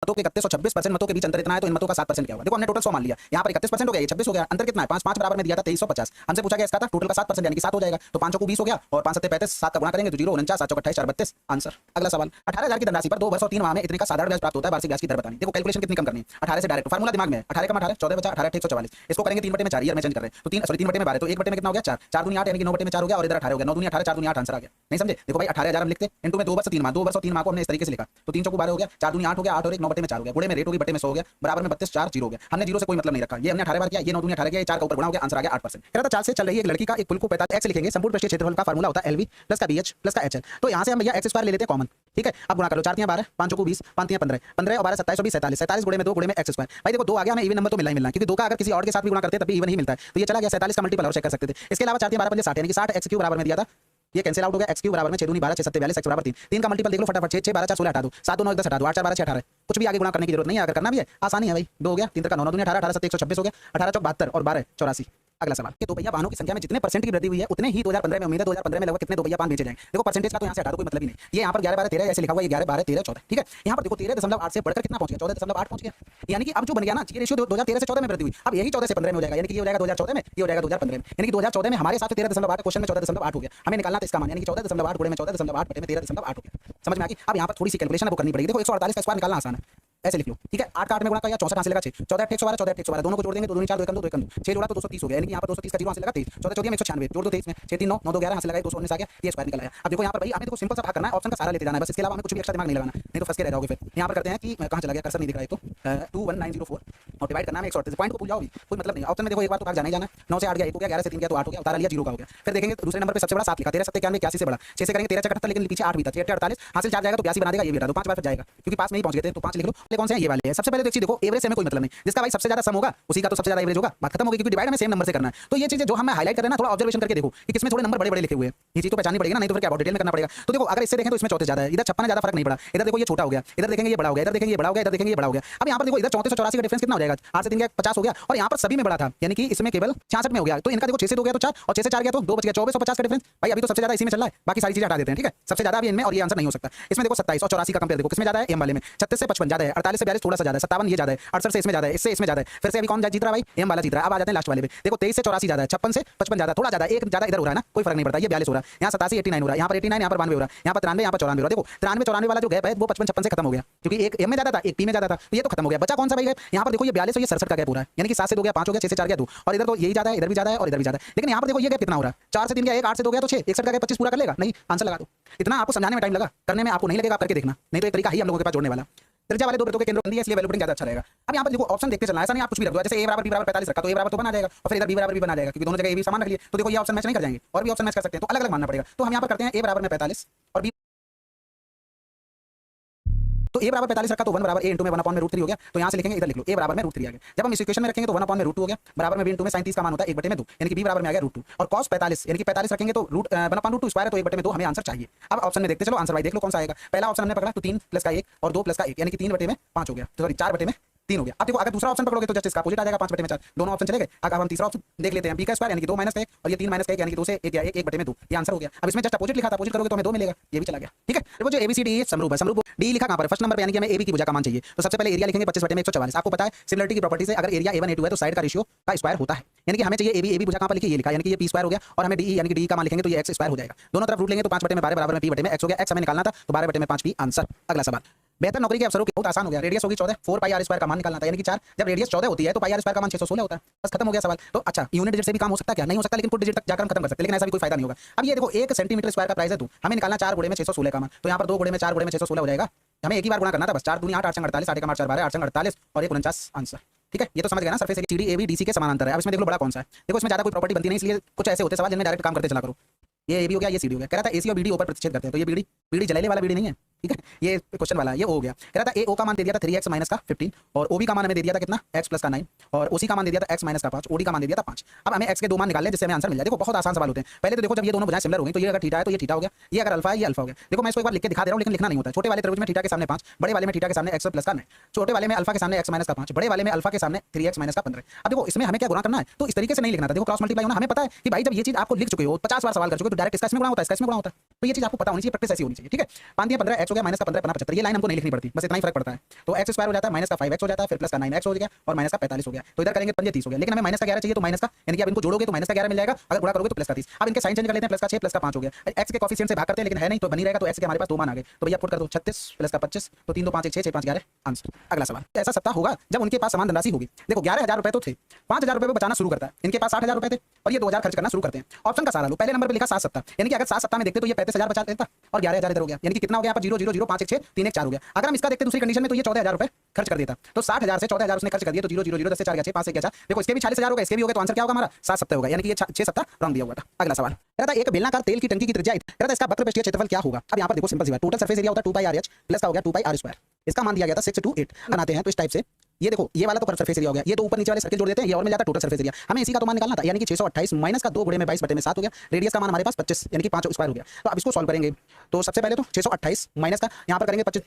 मतों के 31 और 26% मतों के बीच अंतर इतना है, तो इन मतों का 7% क्या होगा? देखो हमने टोटल 100 मान लिया, यहाँ पर 31% हो गया, ये 26 हो गया, अंतर कितना है? 5 5 बराबर में दिया था 2350। हमसे पूछा गया इसका था टोटल का 7% यानी कि 7 हो जाएगा, तो 5 को 20 हो गया और 5 7 35, 7 का गुणा करेंगे तो 0 49 7 28 4 32 आंसर। अगला सवाल, 18000 की धनराशि पर 2 वर्ष और 3 माह में इतने का साधारण ब्याज प्राप्त होता है, वार्षिक ब्याज की दर बतानी। देखो कैलकुलेशन कितनी कम करनी है, 18 से डायरेक्ट फार्मूला दिमाग में है, 18 का 18 14 बचा 18 144, इसको करेंगे 3 बटे में 4, ईयर में चेंज कर रहे हैं तो 3 बटे में 12, तो 1 बटे में कितना हो गया 4, 4 दूनी 8 यानी कि 9 बटे में 4 हो गया और इधर 18 हो गया, 9 दूनी 18 4 दूनी 8 आंसर आ गया। नहीं समझे? देखो भाई 18000 हम लिखते इनटू में 2 वर्ष 3 माह, 2 वर्ष और 3 माह को हमने इस तरीके से लिखा, तो 3 चौको 12 हो गया, 4 दूनी 8 हो गया, 8 और 1 9 बटे में 4 हो गया, गुणे में रेट होगी बटे में 100 हो गया, बराबर में 32 4 0 हो गया। हमने 0 से कोई मतलब नहीं रखा, ये हमने 18 बार किया, ये 9 दूनी 18 किया, ये 4 का ऊपर गुणा हो गया, आंसर आ गया 8%। कह रहा था 4 से चल रही है एक लड़की का एक पुल को 45 x लिखेंगे, संपूर्ण पृष्ठीय क्षेत्रफल का फार्मूला होता है LV प्लस का BH प्लस का HL। तो यहाँ से हम भैया x स्क्वायर ले लेते हैं कॉमन, ठीक है। अब गुणा करो, 4 3 12, 5 को 20, 5 3 15, 15 और 12 27 और 20 47, 47 गुणे में 2 गुणे में x स्क्वायर। भाई देखो 2 आ गया, हमें इवन नंबर तो मिलना ही मिलना है, क्योंकि 2 का अगर किसी और के साथ भी गुणा करते हैं तब भी इवन ही मिलता है, तो ये चला गया 47 का मल्टीपल और चेक कर सकते थे। इसके अलावा 4 3 12 5 60 यानी कि 60 x³ बराबर में दिया था, ये कैंसिल आउट हो गया, x³ बराबर में 6 दूनी 12 6 7 42 x बराबर 3, 3 का मल्टीपल देख लो फटाफट, 6 6 12 4 16 हटा दो, 7 2 9 10 हटा दो, 8 4 12 6 18, कुछ भी आगे गुणा करने की जरूरत नहीं है, अगर करना भी है आसानी है भाई, 2 हो गया, 3 का 9 9 दूनी 18 18 7 126 हो गया, 18 चौक 72 और 12 84। अगला सवाल कि दो पहिया वाहनों की संख्या में जितने परसेंट की वृद्धि हुई है उतने ही 2015 में उम्मीद है 2015 में लगभग कितने दो पहिया वाहन बेचे जाएंगे। देखो परसेंटेज का तो यहाँ से हटा दो, कोई मतलब ही नहीं, ये यहाँ पर 11 12 13 ऐसे लिखा हुआ है, 11 12 13 14, ठीक है। यहाँ पर देखो 13.8 से बढ़कर कितना पहुंच गया, 14.8 पहुंच गया, यानी कि अब जो बन गया ना ये रेशियो 2013 से 14 में वृद्धि हुई, अब यही 14 से 15 में हो जाएगा, यानी कि ये हो जाएगा 2014 में, ये हो जाएगा 2015 में, यानी कि 2014 में हमारे साथ 13.8 क्वेश्चन में 14.8 हो गया, हमें निकालना था इसका मान, यानी कि 14.8 गुणे में 14.8 बटे में 13.8 हो गया। समझ में आ गई? अब यहाँ पर थोड़ी सी कैलकुलेशन आपको करनी पड़ेगी। देखो 148 का स्क्वायर निकालना आसान है, ऐसे लिख लो, ठीक है। 8 का 8 में गुणा किया 64 कहां से लगा 6, 14 8 112 14 8 112 दोनों को जोड़ देंगे तो 2 4 2 1 2 2 1 2 6 जोड़ा तो 230 हो गया, यानी कि यहाँ पर 230 का 0 कहां से लगा 23, 14 14 में 196 जोड़ दो 23 में 6 3 9 9 2 11 कहां से लगा 219 आ गया, ये स्क्वायर निकल आया। अब देखो यहाँ पर भाई हमें देखो सिंपल सा भाग करना है, ऑप्शन का सारा लेते जाना है बस, इसके अलावा हमें कुछ भी एक्स्ट्रा दिमाग नहीं लगाना, नहीं तो फंस के रह जाओगे। फिर यहाँ पर करते हैं कि कहां चला गया, कर्सर नहीं दिख रहा है, तो 21904 और डिवाइड करना है 138, पॉइंट को भूल जाओ भी कोई मतलब नहीं। ऑप्शन में देखो एक बार तो भाग जाना ही जाना, 9 से 8 गया 1 हो गया, 11 से 3 गया तो 8 हो गया, उतारा लिया 0 का हो गया। फिर देखेंगे दूसरे नंबर पे सबसे बड़ा 7 लिखा, 13 7 91 81 से बड़ा, 6 से करेंगे 13 78 लेकिन पीछे 8 भी था, 6 48 हासिल 4 जाएगा तो 82 बना देगा, ये भी हटा दो, 5 बार फिर जाएगा क्योंकि पास में ही पहुंच गए थे, तो 5 लिख लो। ये कौन से हैं, ये वाले हैं। सबसे पहले देखो एवरेज से हमें कोई मतलब नहीं, जिसका भाई सबसे ज्यादा सम होगा उसी का तो सबसे ज्यादा एवरेज होगा, बात खत्म हो गई, क्योंकि डिवाइड हमें सेम नंबर से करना है। तो ये चीजें जो हम हाईलाइट कर रहे हैं ना, थोड़ा ऑब्जर्वेशन करके देखो कि किसमें थोड़े नंबर बड़े बड़े लिखे हुए हैं, ये चीज तो पहचाननी पड़ेगी ना, नहीं तो फिर क्या बहुत डिटेल में करना पड़ेगा। तो देखो अगर इससे देखें तो इसमें 34 ज्यादा है, इधर 56 ज्यादा फर्क नहीं पड़ा, इधर देखो ये छोटा हो गया, इधर देखेंगे ये बड़ा हो गया, इधर देखेंगे ये बड़ा हो गया, इधर देखेंगे ये बड़ा हो गया। अब यहाँ पर देखो इधर 34 और 84 का डिफरेंस कितना हो जाएगा, 8 से 3 गया 50 हो गया, और यहाँ पर सभी में बड़ा था, यानी कि इसमें केवल 66 में हो गया, तो इनका देखो 6 से 2 गया तो 4 और 6 से 4 गया तो 2 बच गया, 24 और 50 का डिफरेंस। भाई अभी तो सबसे ज्यादा इसी में चल रहा है, बाकी सारी चीजें हटा देते हैं, ठीक है। सबसे ज्यादा अभी इनमें, और ये आंसर नहीं हो सकता। इसमें देखो 27 और 84 का कंपेयर देखो किसमें ज्यादा है, एम वाले में 36 से 55 ज्यादा है, 48 से 42 थोड़ा सा ज्यादा है, 57 ये ज्यादा है, 68 से इसमें ज्यादा है, इससे इसमें ज्यादा है। फिर से अभी कौन जीत रहा है भाई, एम वाला जीत रहा है। अब आ जाते हैं लास्ट वाले पे, देखो 23 से 84 ज्यादा है, 56 से 55 ज्यादा, थोड़ा ज्यादा, एक ज्यादा इधर हो रहा है ना, कोई फर्क नहीं पड़ता, ये 42 हो रहा है, यहाँ 87 89 हो रहा है, यहाँ पर 89 यहाँ पर 92 हो रहा है, यहाँ पर 93 यहाँ पर 94 हो रहा है। देखो 93 94 वाला जो गैप है वो 55 56 से खत्म हो गया, क्योंकि एक एम में ज्यादा था एक पी में ज्यादा था, तो ये तो खत्म हो गया। बचा कौन सा भाई गैप, यहाँ पर देखो ये 42 और ये 67 का गैप हो रहा है, यानी कि 7 से 2 गया 5 हो गया, 6 से 4 गया 2, और इधर तो यही ज्यादा है, इधर भी ज्यादा है और इधर भी ज्यादा है। लेकिन यहाँ पर देखो ये गैप कितना हो रहा है, 4 से 3 गया 1, 8 से 2 गया तो 6, 61 का गैप 25 पूरा कर लेगा, नहीं आंसर लगा दो। इतना आपको समझाने में टाइम लगा, करने में आपको नहीं लगेगा, करके देखना, नहीं तो एक तरीका ही हम लोगों के पास जोड़ने वाला। त्रिज्या वाले दो वृत्तों के केंद्र बंदी है, इसलिए वैल्यू पुटिंग ज्यादा अच्छा रहेगा। अब यहाँ पर देखो ऑप्शन देखते चलना है, ऐसा नहीं आप कुछ भी रख दो, जैसे a बराबर b बराबर 45 रखा तो a बराबर तो बना जाएगा, और फिर इधर b बराबर b बना जाएगा, क्योंकि दोनों जगह a b समान रख लिए, तो देखो ये ऑप्शन मैच नहीं कर जाएंगे, और भी ऑप्शन मैच कर सकते हैं, तो अलग अलग मानना पड़ेगा। तो हम यहाँ पर करते हैं a बराबर में 45 और b, तो a बराबर 45 रखा तो 1 बराबर a इंटू में 1 अपॉन में √3 हो गया, तो यहाँ से लिखेंगे इधर लिख लो a बराबर में √3 आ गया। जब हम इस इक्वेशन में रखेंगे तो 1 अपॉन में √2 हो गया, बराबर में b इंटू में sin 30 का मान होता है 1/2, यानी कि b बराबर में आ गया √2, और cos 45 यानी कि 45 रखेंगे तो 1 अपॉन √2 स्क्वायर है, तो 1/2 हमें आंसर चाहिए। अब ऑप्शन में देखते चलो, आंसर भाई देख लो कौन सा आएगा। पहला ऑप्शन हमने पकड़ा तो 3 प्लस का 1 और 2 प्लस का 1, यानी कि 3/5 हो गया, तो सॉरी 4/3 हो गया। अब देखो अगर दूसरा ऑप्शन पकड़ोगे तो जस्ट इसका अपोजिट आ जाएगा, 5/4, दोनों ऑप्शन चलेंगे। अगर हम तीसरा ऑप्शन देख लेते हैं, b का स्क्वायर यानी कि 2 माइनस का 1 और ये 3 माइनस का 1 यानी कि 2 से 1 गया 1/2, ये आंसर हो गया। अब इसमें जस्ट अपोजिट लिखा था, अपोजिट करोगे तो हमें 2 मिलेगा, ये भी चला गया, ठीक है। देखो जो ABCD समरूप है, समरूप D लिखा कहां पर, फर्स्ट नंबर पे, यानी कि हमें AB की भुजा का मान चाहिए, तो सबसे पहले एरिया लिखेंगे 25/144। आपको पता है सिमिलरिटी की प्रॉपर्टी से अगर एरिया A1 A2 है तो साइड का रेशियो का स्क्वायर होता है, यानी कि हमें चाहिए AB भुजा कहां पर लिखी, ये लिखा, यानी कि ये p स्क्वायर हो गया, और हमें DE यानी कि D का मान लिखेंगे तो ये x स्क्वायर हो जाएगा। दोनों तरफ रूट लेंगे तो 5/12 बराबर में p/x हो गया, x हमें निकालना था तो 12/5 p आंसर। अगला सवाल, बेहतर नौकरी के अवसरों के बहुत आसान हो गया, रेडियस होगी 14, 4 पाई r स्क्वायर का मान निकालना था, यानी कि 4, जब रेडियस 14 होती है तो पाई r स्क्वायर का मान 616 होता है, बस खत्म हो गया सवाल। तो अच्छा यूनिट डिजिट से भी काम हो सकता है क्या, नहीं हो सकता, लेकिन कुछ डिजिट तक जाकर हम खत्म कर सकते हैं, लेकिन ऐसा भी कोई फायदा नहीं होगा। अब ये देखो 1 सेंटीमीटर स्क्वायर का प्राइस है, तो हमें निकालना 4 गुणे में 616 का मान, तो यहाँ पर 2 गुणे में 4 गुणे में 616 हो जाएगा, हमें एक ही बार गुणा करना था बस, 4 दूनी 8 8 48 8 8 4 12 8 48 और 1 49 आंसर, ठीक है। ये तो समझ गए ना, surface area CD AB DC के समानांतर है। अब इसमें देख लो बड़ा कौन सा है, देखो इसमें ज्यादा कोई प्रॉपर्टी बनती नहीं, इसलिए कुछ ऐसे होते सवाल जिनमें डायरेक्ट काम करते चला करो। ये AB हो गया, ये CD हो गया, कह रहा था AC और BD ऊपर प्रतिच्छेद करते हैं, तो ये BD जलेले वाला BD नहीं है, ठीक है, ये क्वेश्चन वाला ये O हो गया। कह रहा था AO का मान दे दिया था 3x माइनस का 15 और OB का मान हमें दे दिया था कितना x प्लस का 9 और OC का मान दे दिया था x माइनस का 5, OD का मान दे दिया था 5। अब हमें x के 2 मान निकालने जिससे हमें आंसर मिल जाए। देखो बहुत आसान सवाल होते हैं। पहले तो देखो जब ये दोनों भुजाएं सिमिलर होंगी तो ये अगर थीटा है तो ये थीटा हो गया, ये अगर अल्फा है ये अल्फा हो गया। देखो मैं इसको एक बार लिख के दिखा दे रहा हूं, लेकिन लिखना नहीं होता है। छोटे वाले त्रिभुज में थीटा के सामने 5, बड़े वाले में थीटा के सामने x प्लस का 9, छोटे वाले में अल्फा के सामने x माइनस का 5, बड़े वाले में अल्फा के सामने 3x माइनस का 15। अब देखो इसमें हमें क्या गुणा करना है, तो इस तरीके से नहीं लिखना था, देखो क्रॉस मल्टीप्लाई होना। हमें पता है कि भाई जब ये चीज आपको लिख चुके हो 50 बार सवाल कर चुके हो तो डायरेक्ट इसका इसमें गुणा होता है, इसका इसमें गुणा होता है, तो ये चीज आपको पता होनी चाहिए, प्रैक्टिस ऐसी होनी चाहिए। चाहिए। ठीक है, 5 15 एक्स हो गया, माइनस का 15 15 75, ये लाइन हमको नहीं लिखनी पड़ती, बस इतना ही फर्क पड़ता है। तो एक्स स्क्वायर हो जाता है, माइनस का 5x हो जाता है, फिर प्लस का 9x हो गया और माइनस का 45 हो गया। तो इधर करेंगे 5 30 हो गया, लेकिन हमें माइनस का 11 चाहिए, तो माइनस का यानी कि आप इनको जोड़ोगे तो माइनस का 11 मिल जाएगा, अगर गुणा करोगे तो प्लस का 30। अब इनके साइन चेंज कर लेते हैं, प्लस का 6 प्लस का 5 हो गया। एक्स के कोफिशिएंट से भाग करते हैं, लेकिन है नहीं तो बनी रहेगा, तो एक्स के हमारे पास 2 मान आ गए, तो भैया पुट कर दो 36 प्लस का 25, तो 3 2 5 1 6 6 5 11 आंसर। अगला सवाल, ऐसा सप्ताह होगा जब उनके पास समान धनराशि होगी। देखो 11,000 रुपए तो थे, 5,000 रुपए पे बचाना शुरू करता है, इनके पास 60,000 रुपए थे और ये 2,000 खर्च करना शुरू करते हैं। ऑप्शन का सारा लो, पहले नंबर पे लिखा 7 सप्ताह, यानी कि अगर 7 सप्ताह में देखते तो ये 35,000 बचा देता और 11,000 इधर हो गया, यानी कि कितना हो गया यहाँ पर 0 0 0 5 1 6 3 1 4 हो गया। अगर हम इसका देखते दूसरी कंडीशन में तो ये 14,000 रुपए खर्च कर देता, तो 60,000 से 14,000 उसने खर्च कर दिया, तो 0 0 0 10 से 4 गया 6 5 से 4। देखो इसके भी 40,000 होगा, इसके भी हो गए, तो आंसर क्या होगा हमारा 7 सप्ताह होगा, यानी कि ये 6 सप्ताह रॉन्ग दिया हुआ था। अगला सवाल कह रहा था एक बेलनाकार तेल की टंकी की त्रिज्या कह रहा था इसका वक्र पृष्ठीय क्षेत्रफल क्या होगा। अब यहाँ पर देखो सिंपल सी बात, टोटल सरफेस एरिया होता है 2 पाई r h प्लस का हो गया 2 पाई r स्क्वायर, इसका मान दिया गया था 6 to 8 बनाते हैं तो इस टाइप से। ये देखो ये वाला तो सरफेस एरिया हो गया, ये तो ऊपर नीचे वाले सर्किल जोड़ देते हैं, ये और मिल जाता है टोटल सरफेस एरिया। हमें इसी का तो मान निकालना था, यानी कि 628 माइनस का 2 गुणे में 22 बटे में 7 हो गया। रेडियस का मान हमारे पास 25 यानी कि 5 स्क्वायर हो गया। तो अब इसको सॉल्व करेंगे, तो सबसे पहले तो 628 माइनस का यहाँ पर करेंगे 25।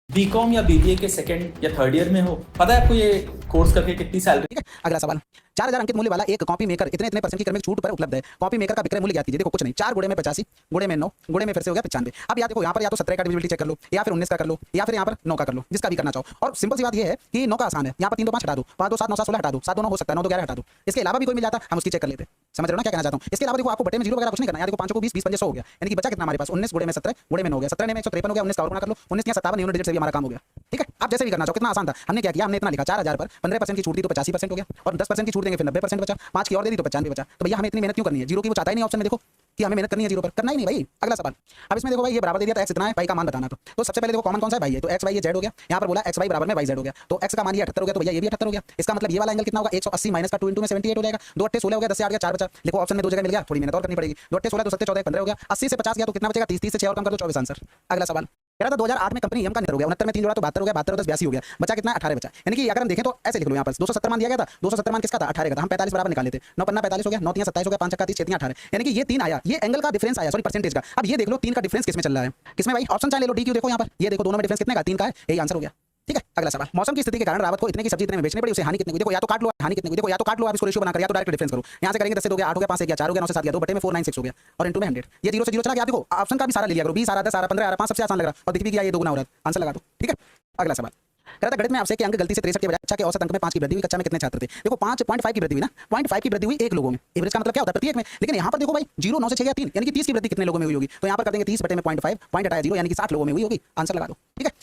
बीकॉम या बीबीए के सेकंड या थर्ड ईयर में हो, पता है आपको ये कोर्स करके कितनी सैलरी? ठीक है, अगला सवाल 4,000 अंकित मूल्य वाला एक कॉपी मेकर इतने इतने % की क्रमिक छूट पर उपलब्ध है। कॉपी मेकर का विक्रय मूल्य ज्ञात कीजिए। देखो कुछ नहीं, 4 गुणे में 85 गुणे में 9 गुणे में फिर से हो गया 95। अब यार देखो यहाँ पर या तो 17 का डिविजिबिलिटी चेक कर लो, या फिर 19 का कर लो, या फिर यहाँ पर 9 का कर लो, जिसका भी करना चाहो। और सिंपल सी बात ये है कि 9 का आसान है, यहाँ पर 3 2 5 हटा दो, 5 2 7 9 7 16 हटा दो, 7 2 9 हो सकता है, 9 2 11 हटा दो। इसके अलावा भी कोई मिल जाता हम उसकी चेक कर लेते। समझ रहे हो ना क्या कहना चाहता हूँ? इसके अलावा देखो आपको बटे में 0 वगैरह कुछ नहीं करना है। देखो 5 को 20 20 5 100 हो गया, यानी कि बचा कितना हमारे पास 19 गुणे में 17 गुणे में 9 हो गया, 17 ने में 153 हो गया, 19 का और गुणा कर लो, 19 या 57 यूनिट डिजिट से भी हमारा काम हो गया। ठीक है, आप जैसे भी करना चाहो, कितना आसान था। हमने क्या किया, हमने इतना लिखा 4,000 पर 15% की छूट दी तो 85% हो गया, और 10% की छूट देंगे फिर 90% बचा, 5 की और दे दी तो 95 बचा। तो भैया हमें इतनी मेहनत क्यों करनी है? 0 की वो चाहता ही नहीं ऑप्शन में, देखो कि हमें मेहनत करनी है 0 पर, करना ही नहीं भाई। अगला सवाल, अब इसमें देखो भाई ये बराबर दे दिया था, x इतना है, पाई का मान बताना। तो सबसे पहले देखो कॉमन कौन सा है भाई, है तो x y ये z हो गया। यहाँ पर बोला x y बराबर में y z हो गया, तो x का मान ये 78 हो गया, तो भैया ये भी 78 हो गया। इसका मतलब ये वाला एंगल कितना होगा 180 माइनस का 2 में 78 हो जाएगा। 2 8 16 हो गया, 10 से 8 गया 4 बचा। देखो ऑप्शन में 2 जगह मिल गया, थोड़ी मेहनत और करनी पड़ेगी। 2 8 16 2 7 14 15 हो गया, 80 से 50 गया तो कितना बचेगा 30, 30 से 6 और कम कर दो 24 आंसर। अगला सवाल कह रहा था 2008 में कंपनी एम का निधन हो गया, 69 में 3 जोड़ा तो 72 हो गया, 72 और 10 82 हो गया, बचा कितना 18 बचा। यानी कि अगर हम देखें तो ऐसे लिख लो, यहाँ पर 270 मान दिया गया था, 270 मान किसका था 18 का था, हम 45 बराबर निकाल लेते। 9 पन्ना 45 हो गया, 9 3 27 हो गया, 5 30 6 3 18, यानी कि ये 3 आया, ये एंगल का डिफरेंस आया, सॉरी परसेंटेज का। अब ये देख लो 3 का डिफरेंस किसमें चल रहा है, किसमें भाई? ऑप्शन चाहे ले लो, डी क्यू देखो यहाँ पर, ये देखो दोनों में डिफरेंस कितने का 3 का है, यही आंसर हो गया। ठीक है, अगला सवाल, मौसम की स्थिति के कारण रावत को इतने की सब्जी इतने में बेचनी पड़ी, उसे हानि कितने की? देखो या तो काट लो, हानि कितने की? देखो या तो काट लो आप इसको रेशियो बनाकर, या तो डायरेक्ट डिफरेंस करो। यहाँ से करेंगे 10 से 2 गया 8 हो गया, 5 से गया 4 हो गया, 9 से 7 गया 2 बटे में 496 हो गया, और इनटू में 100, ये 0 से 0 चला गया। देखो ऑप्शन का भी सारा ले लिया करो, 20 आ रहा है, 10 आ रहा है, 15 आ रहा है, 5 सबसे आसान लग रहा है, और दिख भी गया ये 2 गुना हो रहा है, आंसर लगा दो। ठीक है, अगला सवाल कह रहा था गणित में आपसे कि अंक गलती से 63 के बजाय कक्षा के औसत अंक में 5 की वृद्धि हुई, कक्षा में कितने छात्र थे? देखो 5.5 की वृद्धि हुई ना, 0.5 की वृद्धि हुई एक लोगों में, एवरेज का मतलब क्या होता है प्रत्येक में। लेकिन यहाँ पर देखो भाई 0 9 से 6 गया 3, यानी कि 30 की वृद्धि कितने लोगों में हुई होगी? तो यहाँ पर कर देंगे 30 बटे में 0.5 पॉइंट हटाया 0, यानी कि 60 लोगों में हुई होगी, आंसर लगा दो। ठीक है,